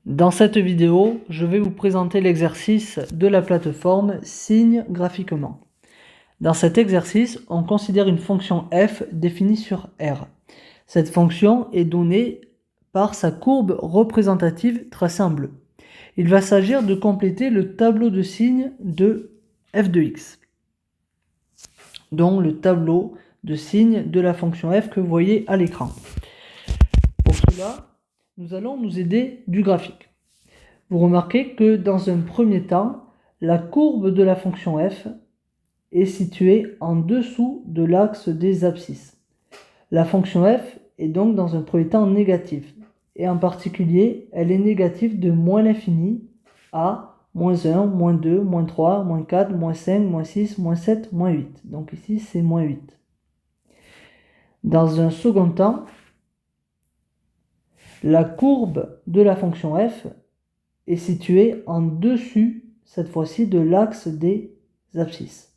Dans cette vidéo, je vais vous présenter l'exercice de la plateforme signe graphiquement. Dans cet exercice, on considère une fonction f définie sur R. Cette fonction est donnée par sa courbe représentative tracée en bleu. Il va s'agir de compléter le tableau de signes de f de x, donc le tableau de signes de la fonction f que vous voyez à l'écran. Pour cela, nous allons nous aider du graphique. Vous remarquez que dans un premier temps, la courbe de la fonction f est située en dessous de l'axe des abscisses. La fonction f est donc dans un premier temps négative, et en particulier, elle est négative de moins l'infini à moins 1, moins 2, moins 3, moins 4, moins 5, moins 6, moins 7, moins 8. Donc ici, c'est moins 8. Dans un second temps, la courbe de la fonction f est située en dessus, cette fois-ci, de l'axe des abscisses.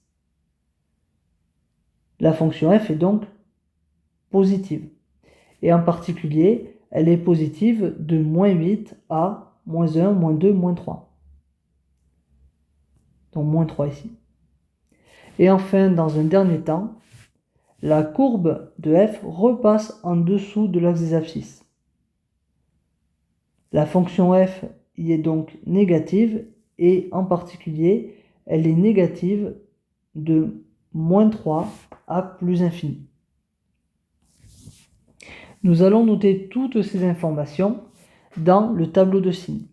La fonction f est donc positive. Et en particulier, elle est positive de moins 8 à moins 1, moins 2, moins 3. Donc moins 3 ici. Et enfin, dans un dernier temps, la courbe de f repasse en dessous de l'axe des abscisses. La fonction f y est donc négative et en particulier, elle est négative de moins 3 à plus infini. Nous allons noter toutes ces informations dans le tableau de signes.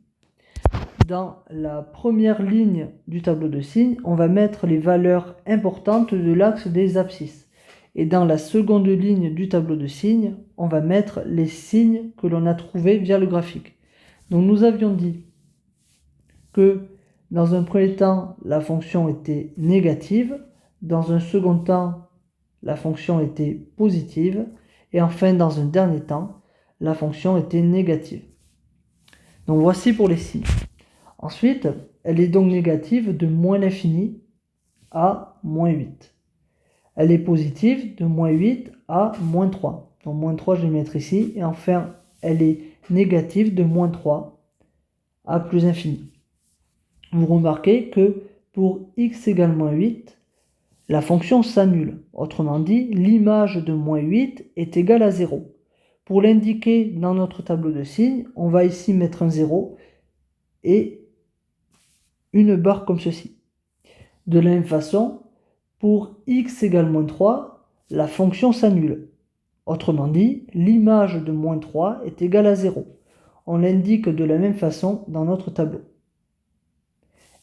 Dans la première ligne du tableau de signes, on va mettre les valeurs importantes de l'axe des abscisses. Et dans la seconde ligne du tableau de signes, on va mettre les signes que l'on a trouvés via le graphique. Donc nous avions dit que dans un premier temps, la fonction était négative. Dans un second temps, la fonction était positive. Et enfin, dans un dernier temps, la fonction était négative. Donc voici pour les signes. Ensuite, elle est donc négative de moins l'infini à moins 8. Elle est positive de moins 8 à moins 3. Donc moins 3, je vais mettre ici. Et enfin, elle est négative de moins 3 à plus infini. Vous remarquez que pour x égale moins 8, la fonction s'annule. Autrement dit, l'image de moins 8 est égale à 0. Pour l'indiquer dans notre tableau de signes, on va ici mettre un 0 et une barre comme ceci. De la même façon, pour x égale moins 3, la fonction s'annule. Autrement dit, l'image de moins 3 est égale à 0. On l'indique de la même façon dans notre tableau.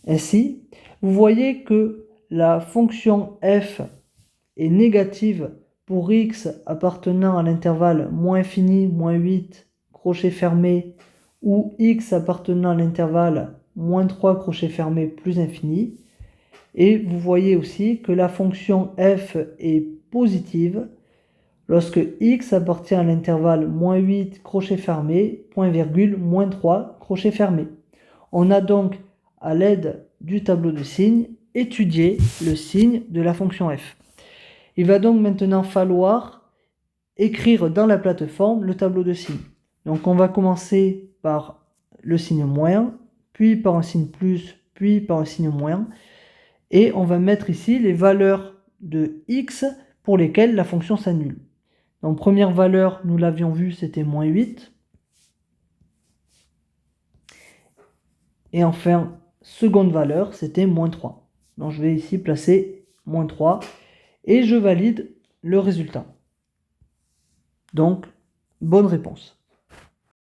Ainsi, vous voyez que la fonction f est négative pour x appartenant à l'intervalle moins infini, moins 8, crochet fermé, ou x appartenant à l'intervalle moins 3, crochet fermé, plus infini. Et vous voyez aussi que la fonction f est positive lorsque x appartient à l'intervalle moins 8, crochet fermé, point virgule, moins 3, crochet fermé. On a donc, à l'aide du tableau de signes, étudié le signe de la fonction f. Il va donc maintenant falloir écrire dans la plateforme le tableau de signes. Donc on va commencer par le signe moins, puis par un signe plus, puis par un signe moins. Et on va mettre ici les valeurs de x pour lesquelles la fonction s'annule. Donc première valeur, nous l'avions vu, c'était moins 8. Et enfin, seconde valeur, c'était moins 3. Donc je vais ici placer moins 3 et je valide le résultat. Donc, bonne réponse.